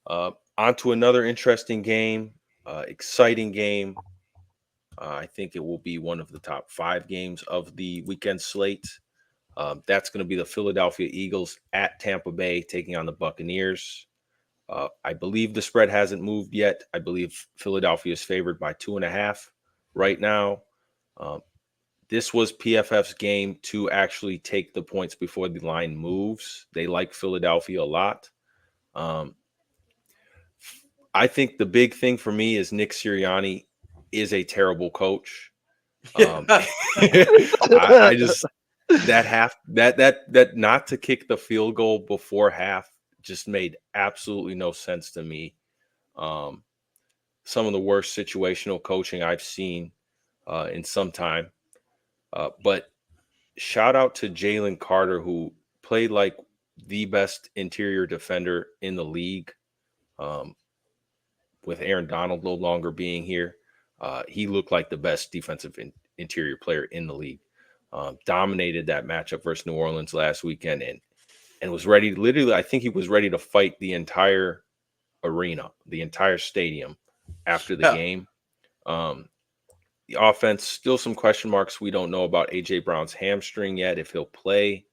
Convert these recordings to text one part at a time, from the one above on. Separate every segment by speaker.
Speaker 1: On to another interesting game, exciting game. I think it will be one of the top 5 games of the weekend slate. That's going to be the Philadelphia Eagles at Tampa Bay taking on the Buccaneers. I believe the spread hasn't moved yet. I believe Philadelphia is favored by 2.5 right now. Um, this was PFF's game to actually take the points before the line moves. They like Philadelphia a lot. Um, I think the big thing for me is Nick Sirianni is a terrible coach.
Speaker 2: Yeah.
Speaker 1: I just that not to kick the field goal before half just made absolutely no sense to me. Um, some of the worst situational coaching I've seen in some time. But shout out to Jalen Carter, who played like the best interior defender in the league. Um, with Aaron Donald no longer being here, he looked like the best defensive interior player in the league. Dominated that matchup versus New Orleans last weekend, and was ready. Literally, I think he was ready to fight the entire arena, the entire stadium after the
Speaker 2: Yeah.
Speaker 1: game. Um, the offense, still some question marks. We don't know about AJ Brown's hamstring yet, if he'll play.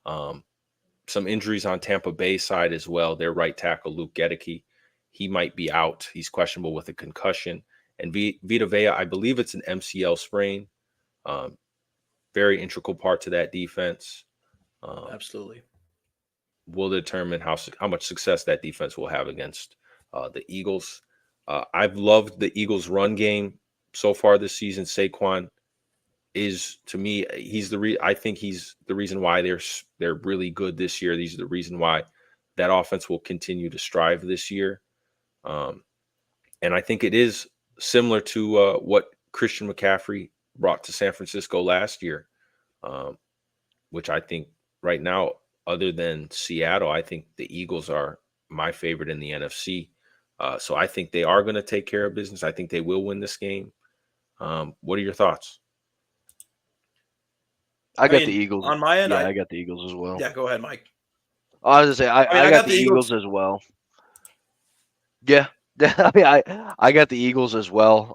Speaker 1: Um, some injuries on Tampa Bay side as well. Their right tackle, Luke Gedeke, he might be out. He's questionable with a concussion. And Vita Vea, I believe it's an MCL sprain. Um, very integral part to that defense. Um,
Speaker 2: Absolutely.
Speaker 1: will determine how much success that defense will have against the Eagles. I've loved the Eagles' run game so far this season. Saquon is, to me, I think he's the reason why they're really good this year. These are the reason why that offense will continue to strive this year. Um, and I think it is similar to what Christian McCaffrey brought to San Francisco last year, um, which I think right now, other than Seattle, I think the Eagles are my favorite in the NFC. So I think they are going to take care of business. I think they will win this game. What are your thoughts?
Speaker 3: I
Speaker 2: I
Speaker 3: got the
Speaker 2: mean,
Speaker 3: Eagles.
Speaker 2: on my end,
Speaker 3: Yeah, I got the Eagles as well.
Speaker 2: yeah, go ahead, Mike.
Speaker 3: I was gonna say
Speaker 2: I mean,
Speaker 3: I
Speaker 2: I
Speaker 3: got
Speaker 2: got
Speaker 3: the
Speaker 2: the
Speaker 3: Eagles
Speaker 2: Eagles.
Speaker 3: as well. Yeah, I mean, I got the Eagles as well.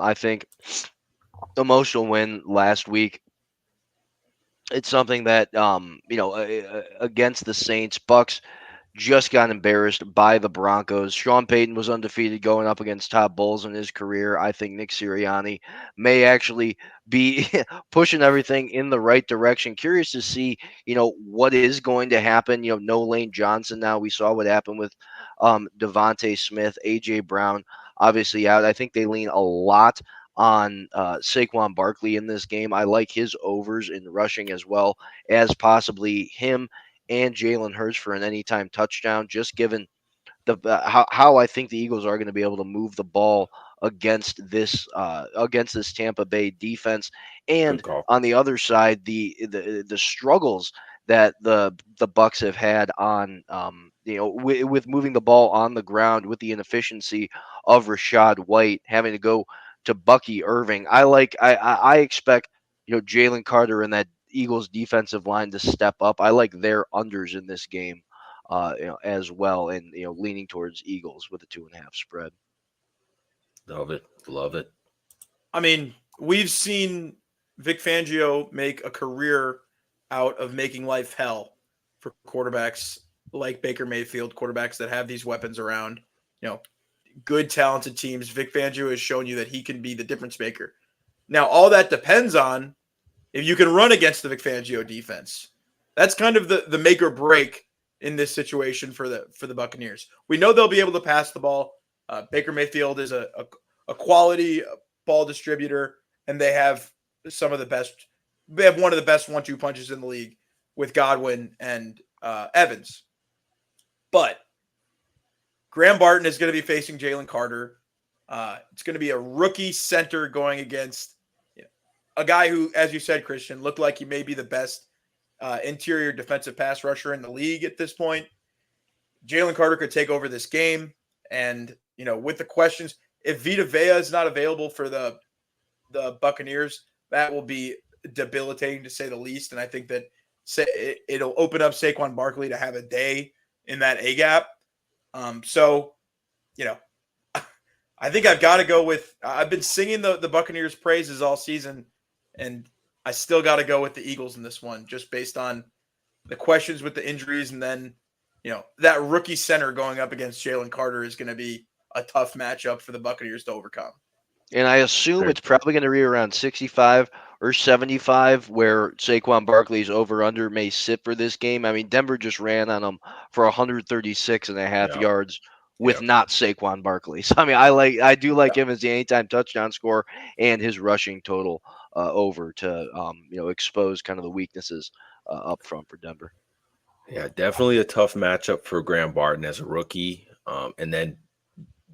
Speaker 3: I think emotional win last week. It's something that against the Saints, Bucks just got embarrassed by the Broncos. Sean Payton was undefeated going up against top Bulls in his career. I think Nick Sirianni may actually be pushing everything in the right direction. Curious to see, what is going to happen. No Lane Johnson now. We saw what happened with Devontae Smith, AJ Brown, obviously out. I think they lean a lot on Saquon Barkley in this game. I like his overs in rushing as well as possibly him and Jalen Hurts for an anytime touchdown, just given the how I think the Eagles are going to be able to move the ball against this Tampa Bay defense,
Speaker 1: Good
Speaker 3: and
Speaker 1: call.
Speaker 3: on the other side, the struggles that the Bucks have had on with moving the ball on the ground with the inefficiency of Rashad White having to go to Bucky Irving. I expect Jalen Carter and that Eagles defensive line to step up. I like their unders in this game, as well, and leaning towards Eagles with a 2.5 spread.
Speaker 1: Love it. Love it.
Speaker 2: I mean, we've seen Vic Fangio make a career out of making life hell for quarterbacks like Baker Mayfield, quarterbacks that have these weapons around. You know, good, talented teams. Vic Fangio has shown you that he can be the difference maker. Now, all that depends on if you can run against the Vic Fangio defense. That's kind of the make or break in this situation for the Buccaneers. We know they'll be able to pass the ball. Baker Mayfield is a quality ball distributor, and they have some of the best. They have one of the best 1-2 punches in the league with Godwin and Evans. But Graham Barton is going to be facing Jalen Carter. It's going to be a rookie center going against a guy who, as you said, Christian, looked like he may be the best interior defensive pass rusher in the league at this point. Jalen Carter could take over this game. And, with the questions, if Vita Vea is not available for the Buccaneers, that will be debilitating to say the least. And I think that it'll open up Saquon Barkley to have a day in that A gap. So you know, I think I've got to go with. I've been singing the Buccaneers' praises all season, and I still got to go with the Eagles in this one, just based on the questions with the injuries, and then that rookie center going up against Jalen Carter is going to be a tough matchup for the Buccaneers to overcome.
Speaker 3: And I assume
Speaker 1: Very
Speaker 3: it's probably going to be around 65 or 75 where Saquon Barkley's over-under may sit for this game. I mean, Denver just ran on them for 136 and a half
Speaker 1: Yeah.
Speaker 3: yards with
Speaker 2: Yeah.
Speaker 3: not Saquon Barkley. So, I mean, I do like him as the anytime touchdown score and his rushing total over to, expose kind of the weaknesses up front for Denver.
Speaker 1: Yeah, definitely a tough matchup for Graham Barton as a rookie. And then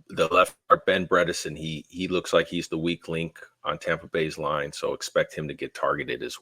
Speaker 1: the left guard, Ben Bredesen, he looks like he's the weak link on Tampa Bay's line, so expect him to get targeted as well.